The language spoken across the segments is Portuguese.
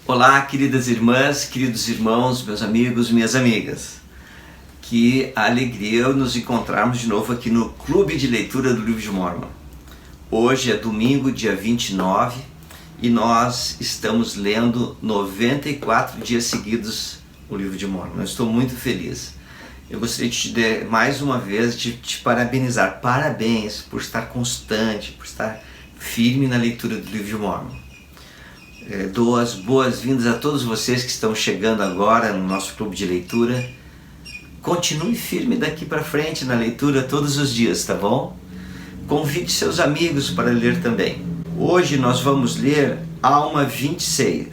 Olá, queridas irmãs, queridos irmãos, meus amigos, minhas amigas. Que alegria nos encontrarmos de novo aqui no Clube de Leitura do Livro de Mórmon. Hoje é domingo, dia 29, e nós estamos lendo 94 dias seguidos o Livro de Mórmon. Eu estou muito feliz. Eu gostaria de te dar, mais uma vez, de te parabenizar. Parabéns por estar constante, por estar firme na leitura do Livro de Mórmon. Dou as boas-vindas a todos vocês que estão chegando agora no nosso clube de leitura. Continue firme daqui para frente na leitura todos os dias, tá bom? Convide seus amigos para ler também. Hoje nós vamos ler Alma 26.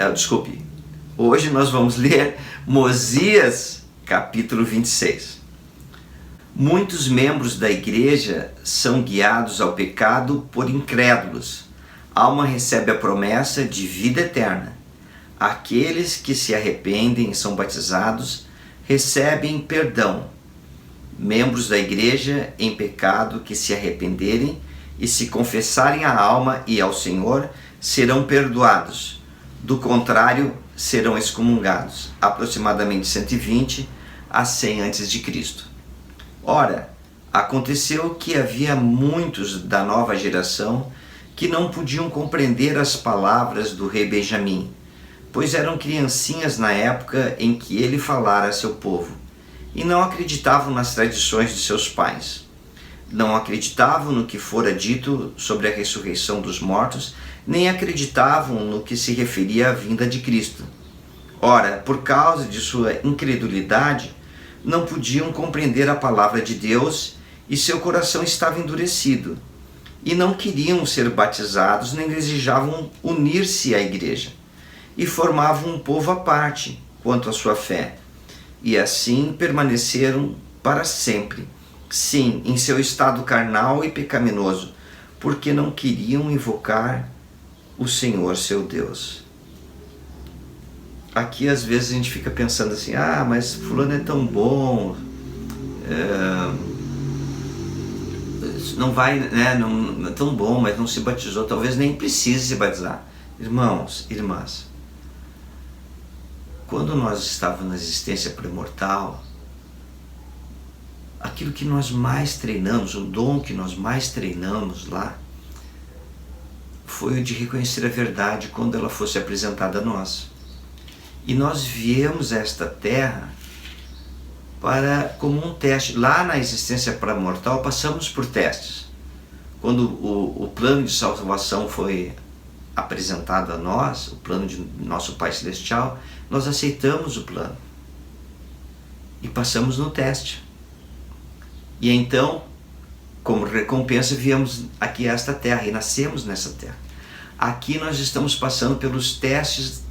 Hoje nós vamos ler Mosias, capítulo 26. Muitos membros da igreja são guiados ao pecado por incrédulos. Alma recebe a promessa de vida eterna. Aqueles que se arrependem e são batizados recebem perdão. Membros da igreja em pecado que se arrependerem e se confessarem à alma e ao Senhor serão perdoados. Do contrário, serão excomungados. Aproximadamente 120 a 100 a.C. Ora, aconteceu que havia muitos da nova geração que não podiam compreender as palavras do rei Benjamim, pois eram criancinhas na época em que ele falara a seu povo, e não acreditavam nas tradições de seus pais. Não acreditavam no que fora dito sobre a ressurreição dos mortos, nem acreditavam no que se referia à vinda de Cristo. Ora, por causa de sua incredulidade, não podiam compreender a palavra de Deus e seu coração estava endurecido. E não queriam ser batizados, nem desejavam unir-se à igreja, e formavam um povo à parte quanto à sua fé, e assim permaneceram para sempre, sim, em seu estado carnal e pecaminoso, porque não queriam invocar o Senhor seu Deus. Aqui às vezes a gente fica pensando assim, mas fulano é tão bom, não vai, não é tão bom, mas não se batizou, talvez nem precise se batizar. Irmãos, irmãs, quando nós estávamos na existência pré-mortal, aquilo que nós mais treinamos, o dom que nós mais treinamos lá, foi o de reconhecer a verdade quando ela fosse apresentada a nós. E nós viemos a esta terra como um teste. Lá na existência pré-mortal passamos por testes. Quando o plano de salvação foi apresentado a nós, o plano de nosso Pai Celestial, nós aceitamos o plano e passamos no teste. E então, como recompensa, viemos aqui a esta terra e nascemos nessa terra. Aqui nós estamos passando pelos testes,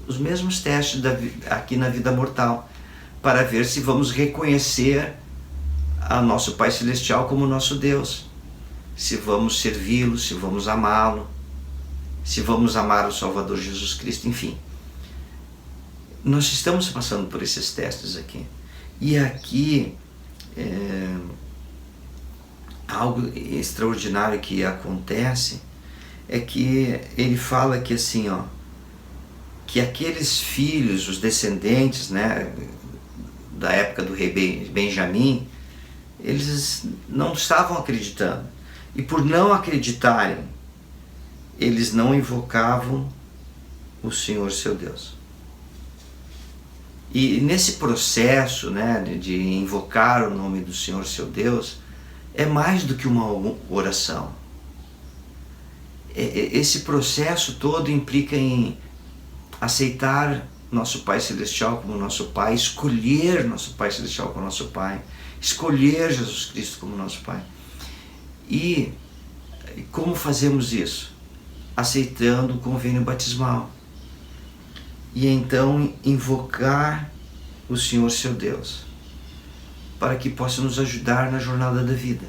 os mesmos testes aqui na vida mortal, para ver se vamos reconhecer a nosso Pai Celestial como nosso Deus, se vamos servi-lo, se vamos amá-lo, se vamos amar o Salvador Jesus Cristo, enfim. Nós estamos passando por esses testes aqui. E aqui, algo extraordinário que acontece é que ele fala que assim, que aqueles filhos, os descendentes, da época do rei Benjamim, eles não estavam acreditando. E por não acreditarem, eles não invocavam o Senhor seu Deus. E nesse processo, de invocar o nome do Senhor seu Deus, é mais do que uma oração. Esse processo todo implica em aceitar nosso Pai Celestial como nosso Pai, escolher nosso Pai Celestial como nosso Pai, escolher Jesus Cristo como nosso Pai. E como fazemos isso? Aceitando o convênio batismal. E então invocar o Senhor seu Deus, para que possa nos ajudar na jornada da vida.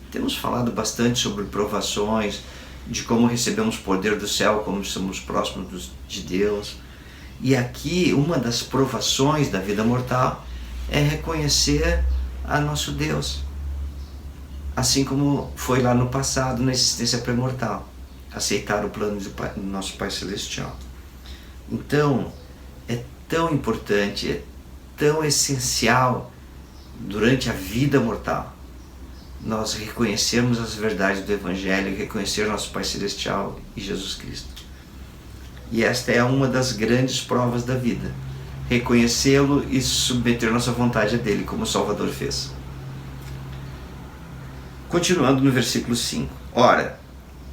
Temos falado bastante sobre provações, de como recebemos poder do céu, como somos próximos de Deus. E aqui, uma das provações da vida mortal é reconhecer a nosso Deus, assim como foi lá no passado, na existência pré-mortal, aceitar o plano do nosso Pai Celestial. Então, é tão importante, é tão essencial durante a vida mortal nós reconhecermos as verdades do Evangelho, reconhecer nosso Pai Celestial e Jesus Cristo. E esta é uma das grandes provas da vida, reconhecê-lo e submeter nossa vontade a dele, como o Salvador fez. Continuando no versículo 5. Ora,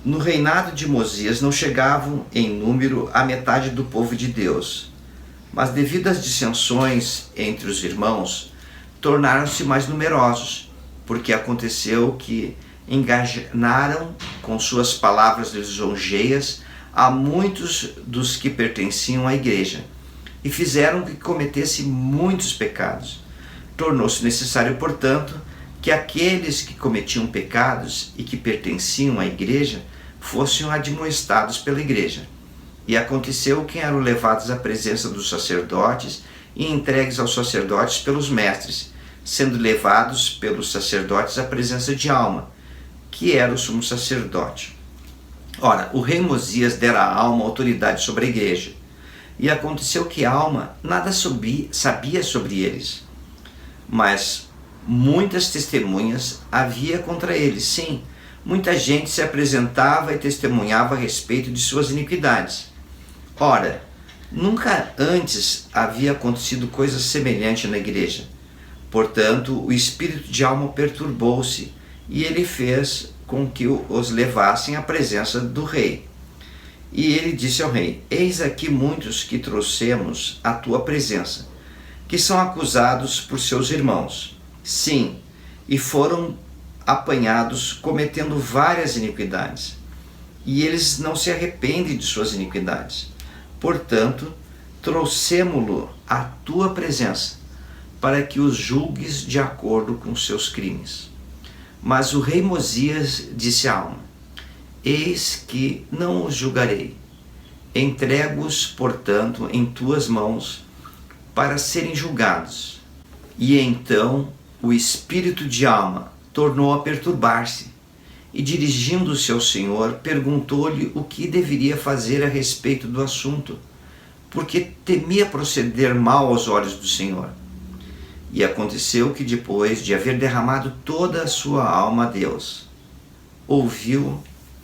no reinado de Mosias não chegavam em número a metade do povo de Deus, mas devido às dissensões entre os irmãos, tornaram-se mais numerosos, porque aconteceu que enganaram com suas palavras lisonjeias a muitos dos que pertenciam à igreja, e fizeram que cometesse muitos pecados. Tornou-se necessário, portanto, que aqueles que cometiam pecados e que pertenciam à igreja fossem admoestados pela igreja. E aconteceu que eram levados à presença dos sacerdotes e entregues aos sacerdotes pelos mestres, sendo levados pelos sacerdotes à presença de Alma, que era o sumo sacerdote. Ora, o rei Mosias dera a Alma autoridade sobre a igreja, e aconteceu que Alma nada sabia sobre eles, mas muitas testemunhas havia contra eles. Sim, muita gente se apresentava e testemunhava a respeito de suas iniquidades. Ora, nunca antes havia acontecido coisa semelhante na igreja. Portanto, o espírito de Alma perturbou-se, e ele fez com que os levassem à presença do rei. E ele disse ao rei: eis aqui muitos que trouxemos à tua presença, que são acusados por seus irmãos. Sim, e foram apanhados cometendo várias iniquidades, e eles não se arrependem de suas iniquidades. Portanto, trouxemo-lo à tua presença, para que os julgues de acordo com seus crimes. Mas o rei Mosias disse a Alma: eis que não os julgarei. Entrego-os, portanto, em tuas mãos, para serem julgados. E então o espírito de Alma tornou a perturbar-se, e dirigindo-se ao Senhor, perguntou-lhe o que deveria fazer a respeito do assunto, porque temia proceder mal aos olhos do Senhor. E aconteceu que, depois de haver derramado toda a sua alma a Deus, ouviu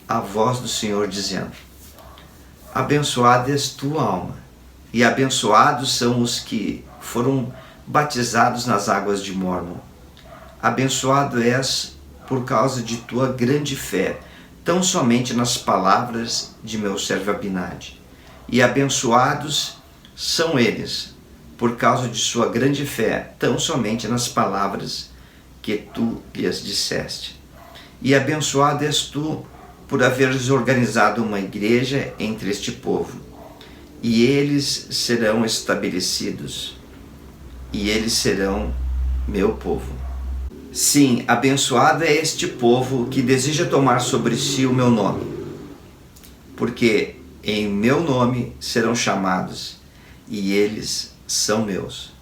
a voz do Senhor dizendo: abençoada és tua alma, e abençoados são os que foram batizados nas águas de Mórmon. Abençoado és por causa de tua grande fé, tão somente nas palavras de meu servo Abinadi. E abençoados são eles, por causa de sua grande fé, tão somente nas palavras que tu lhes disseste. E abençoado és tu por haveres organizado uma igreja entre este povo, e eles serão estabelecidos, e eles serão meu povo. Sim, abençoado é este povo que deseja tomar sobre si o meu nome, porque em meu nome serão chamados, e eles são meus.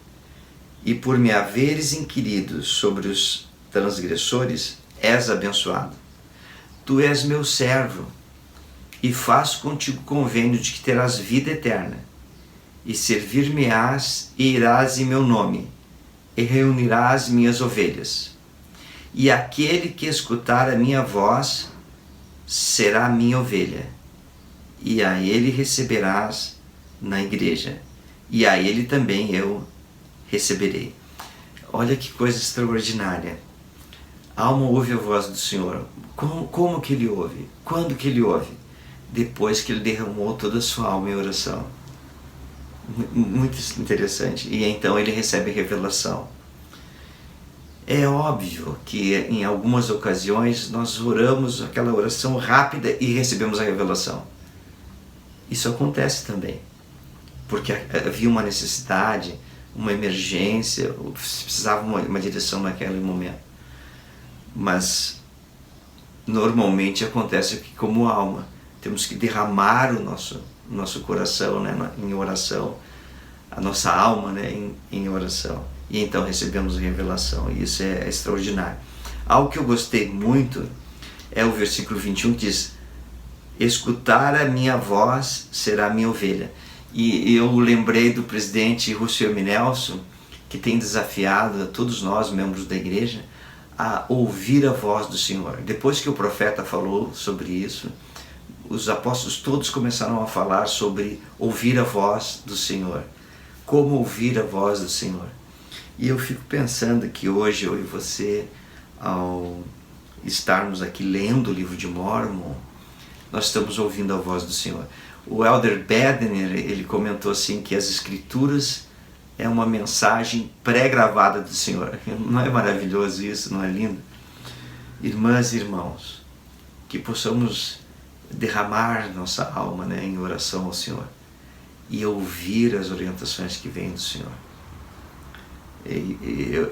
E por me haveres inquirido sobre os transgressores, és abençoado. Tu és meu servo, e faço contigo convênio de que terás vida eterna, e servir-me-ás e irás em meu nome, e reunirás minhas ovelhas. E aquele que escutar a minha voz será minha ovelha, e a ele receberás na igreja, e a ele também eu receberei. Olha que coisa extraordinária. A alma ouve a voz do Senhor. Como que ele ouve? Quando que ele ouve? Depois que ele derramou toda a sua alma em oração. Muito interessante. E então ele recebe revelação. É óbvio que em algumas ocasiões nós oramos aquela oração rápida e recebemos a revelação. Isso acontece também, porque havia uma necessidade, uma emergência, precisava uma direção naquele momento. Mas normalmente acontece que, como alma, temos que derramar o nosso coração, né, em oração, a nossa alma, né, em oração. E então recebemos a revelação, e isso é extraordinário. Algo que eu gostei muito é o versículo 21 que diz: escutar a minha voz será a minha ovelha. E eu lembrei do presidente Rousseau M. Nelson, que tem desafiado a todos nós, membros da igreja, a ouvir a voz do Senhor. Depois que o profeta falou sobre isso, os apóstolos todos começaram a falar sobre ouvir a voz do Senhor. Como ouvir a voz do Senhor. E eu fico pensando que hoje eu e você, ao estarmos aqui lendo o livro de Mórmon, nós estamos ouvindo a voz do Senhor. O Elder Bedner, ele comentou assim que as Escrituras é uma mensagem pré-gravada do Senhor. Não é maravilhoso isso? Não é lindo? Irmãs e irmãos, que possamos derramar nossa alma, né, em oração ao Senhor e ouvir as orientações que vêm do Senhor.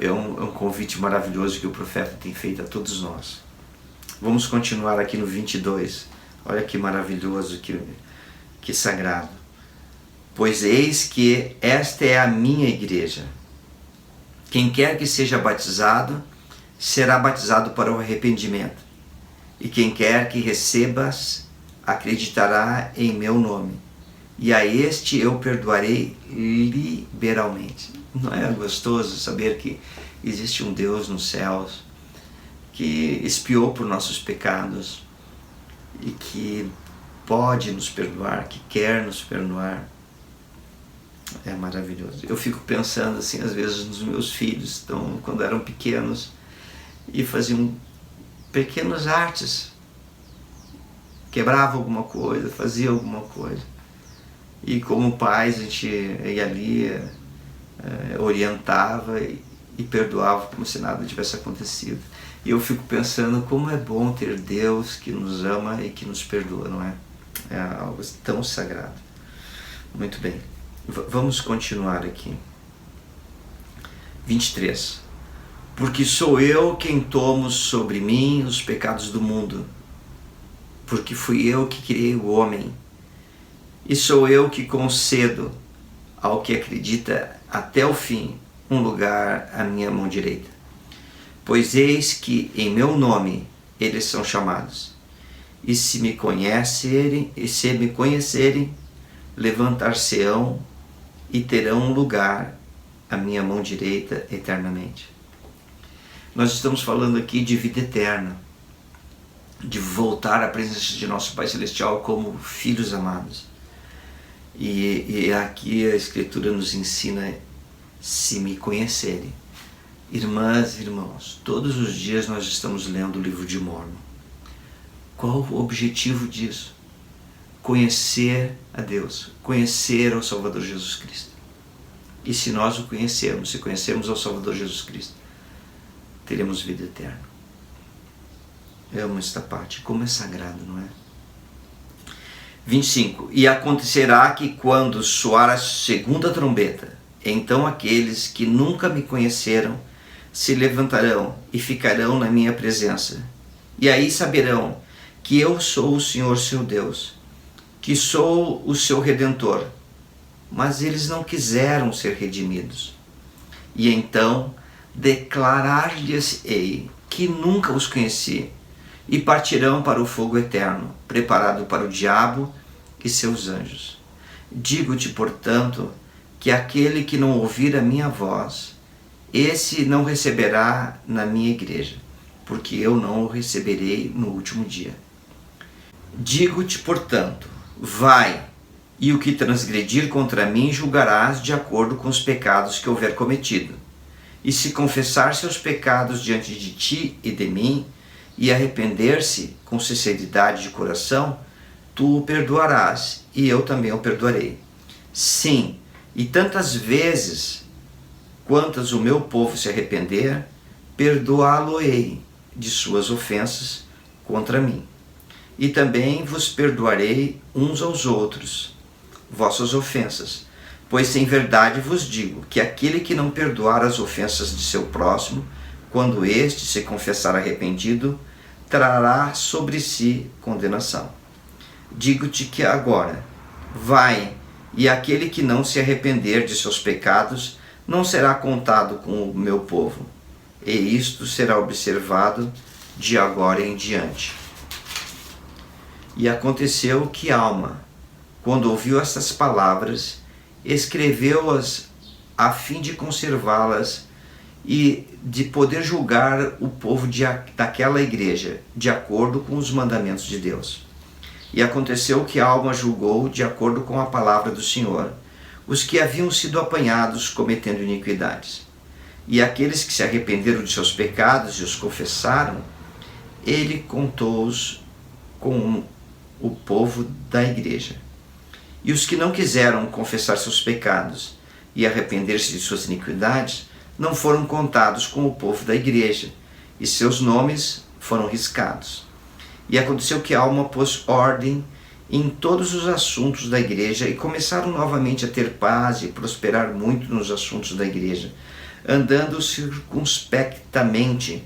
É um convite maravilhoso que o profeta tem feito a todos nós. Vamos continuar aqui no 22. Olha que maravilhoso, que sagrado. Pois eis que esta é a minha igreja. Quem quer que seja batizado, será batizado para o arrependimento. E quem quer que recebas, acreditará em meu nome. E a este eu perdoarei liberalmente. Não é gostoso saber que existe um Deus nos céus que expiou por nossos pecados e que pode nos perdoar, que quer nos perdoar? É maravilhoso. Eu fico pensando assim, às vezes, nos meus filhos, então, quando eram pequenos, e faziam pequenas artes, quebrava alguma coisa, fazia alguma coisa. E como pais, a gente ia ali, orientava e perdoava como se nada tivesse acontecido. E eu fico pensando como é bom ter Deus que nos ama e que nos perdoa, não é? É algo tão sagrado. Muito bem. Vamos continuar aqui. 23. Porque sou eu quem tomo sobre mim os pecados do mundo, porque fui eu que criei o homem, e sou eu que concedo ao que acredita até o fim um lugar à minha mão direita. Pois eis que em meu nome eles são chamados, e se me conhecerem, levantar-se-ão e terão um lugar à minha mão direita eternamente. Nós estamos falando aqui de vida eterna, de voltar à presença de nosso Pai Celestial como filhos amados. E aqui a Escritura nos ensina, se me conhecerem. Irmãs e irmãos, todos os dias nós estamos lendo o livro de Mórmon. Qual o objetivo disso? Conhecer a Deus, conhecer ao Salvador Jesus Cristo. E se nós o conhecermos, se conhecermos ao Salvador Jesus Cristo, teremos vida eterna. Eu amo esta parte, como é sagrado, não é? 25. E acontecerá que quando soar a segunda trombeta, então aqueles que nunca me conheceram se levantarão e ficarão na minha presença. E aí saberão que eu sou o Senhor seu Deus, que sou o seu Redentor. Mas eles não quiseram ser redimidos. E então declarar-lhes-ei que nunca os conheci, e partirão para o fogo eterno, preparado para o diabo e seus anjos. Digo-te, portanto, que aquele que não ouvir a minha voz, esse não receberá na minha igreja, porque eu não o receberei no último dia. Digo-te, portanto, vai, e o que transgredir contra mim julgarás de acordo com os pecados que houver cometido. E se confessar seus pecados diante de ti e de mim, e arrepender-se com sinceridade de coração, tu o perdoarás, e eu também o perdoarei. Sim, e tantas vezes quantas o meu povo se arrepender, perdoá-lo-ei de suas ofensas contra mim. E também vos perdoarei uns aos outros vossas ofensas, pois em verdade vos digo que aquele que não perdoar as ofensas de seu próximo, quando este se confessar arrependido, trará sobre si condenação. Digo-te que agora, vai, e aquele que não se arrepender de seus pecados, não será contado com o meu povo, e isto será observado de agora em diante. E aconteceu que Alma, quando ouviu estas palavras, escreveu-as a fim de conservá-las e de poder julgar o povo daquela igreja, de acordo com os mandamentos de Deus. E aconteceu que Alma julgou de acordo com a palavra do Senhor os que haviam sido apanhados cometendo iniquidades. E aqueles que se arrependeram de seus pecados e os confessaram, ele contou-os com o povo da igreja. E os que não quiseram confessar seus pecados e arrepender-se de suas iniquidades, não foram contados com o povo da igreja, e seus nomes foram riscados. E aconteceu que Alma pôs ordem em todos os assuntos da igreja, e começaram novamente a ter paz e prosperar muito nos assuntos da igreja, andando circunspectamente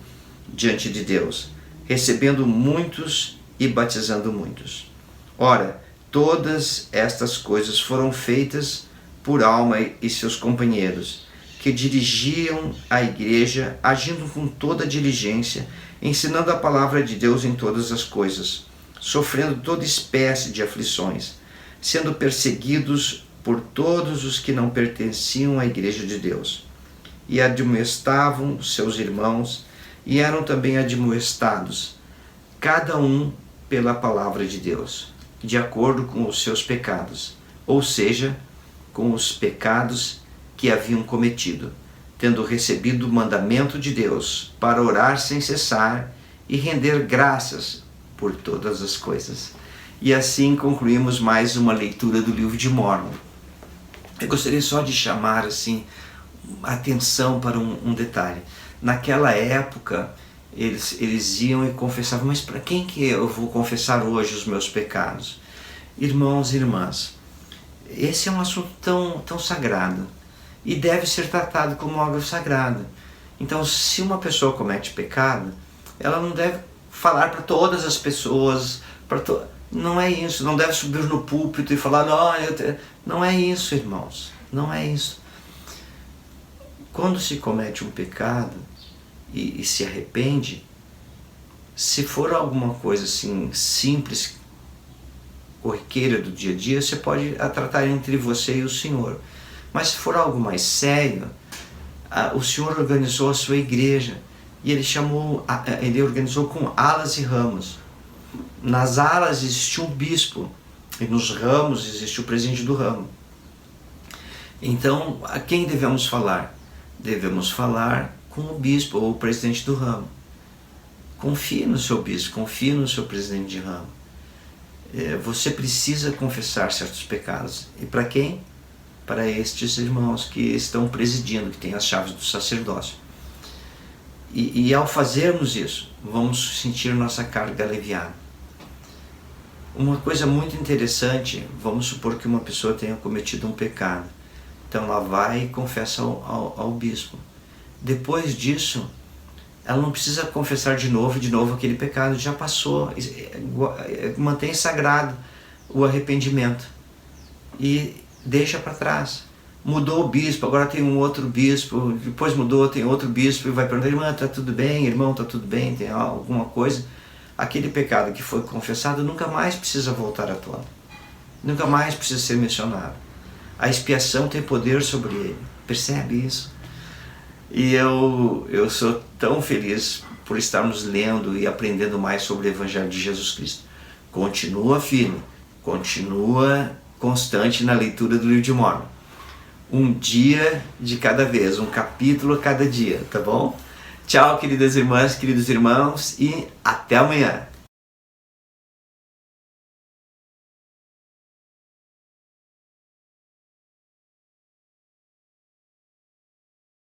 diante de Deus, recebendo muitos e batizando muitos. Ora, todas estas coisas foram feitas por Alma e seus companheiros, que dirigiam a igreja, agindo com toda diligência, ensinando a palavra de Deus em todas as coisas, sofrendo toda espécie de aflições, sendo perseguidos por todos os que não pertenciam à igreja de Deus. E admoestavam seus irmãos, e eram também admoestados, cada um pela palavra de Deus, de acordo com os seus pecados, ou seja, com os pecados que haviam cometido, tendo recebido o mandamento de Deus para orar sem cessar e render graças por todas as coisas. E assim concluímos mais uma leitura do livro de Mórmon. Eu gostaria só de chamar assim atenção para um detalhe. Naquela época, eles iam e confessavam, mas para quem que eu vou confessar hoje os meus pecados? Irmãos e irmãs, esse é um assunto tão sagrado e deve ser tratado como algo sagrado. Então, se uma pessoa comete pecado, ela não deve falar para todas as pessoas, não é isso, não deve subir no púlpito e falar, não é isso, irmãos, não é isso. Quando se comete um pecado e se arrepende, se for alguma coisa assim simples, corriqueira do dia a dia, você pode tratar entre você e o Senhor. Mas se for algo mais sério, o Senhor organizou a sua igreja e ele organizou com alas e ramos. Nas alas existia um bispo e nos ramos existia o presidente do ramo. Então, a quem devemos falar? Devemos falar com o bispo ou o presidente do ramo. Confie no seu bispo, confie no seu presidente de ramo. Você precisa confessar certos pecados. E para quem? Para estes irmãos que estão presidindo, que têm as chaves do sacerdócio. E ao fazermos isso, vamos sentir nossa carga aliviada. Uma coisa muito interessante, vamos supor que uma pessoa tenha cometido um pecado. Então ela vai e confessa ao bispo. Depois disso, ela não precisa confessar de novo aquele pecado, já passou. Mantém sagrado o arrependimento e deixa para trás. Mudou o bispo, agora tem um outro bispo, depois mudou, tem outro bispo, e vai perguntar, irmã, está tudo bem? Irmão, está tudo bem? Tem alguma coisa? Aquele pecado que foi confessado nunca mais precisa voltar à tona. Nunca mais precisa ser mencionado. A expiação tem poder sobre ele. Percebe isso? E eu sou tão feliz por estarmos lendo e aprendendo mais sobre o Evangelho de Jesus Cristo. Continua firme, continua constante na leitura do livro de Mórmon. Um dia de cada vez, um capítulo a cada dia, tá bom? Tchau, queridas irmãs, queridos irmãos, e até amanhã.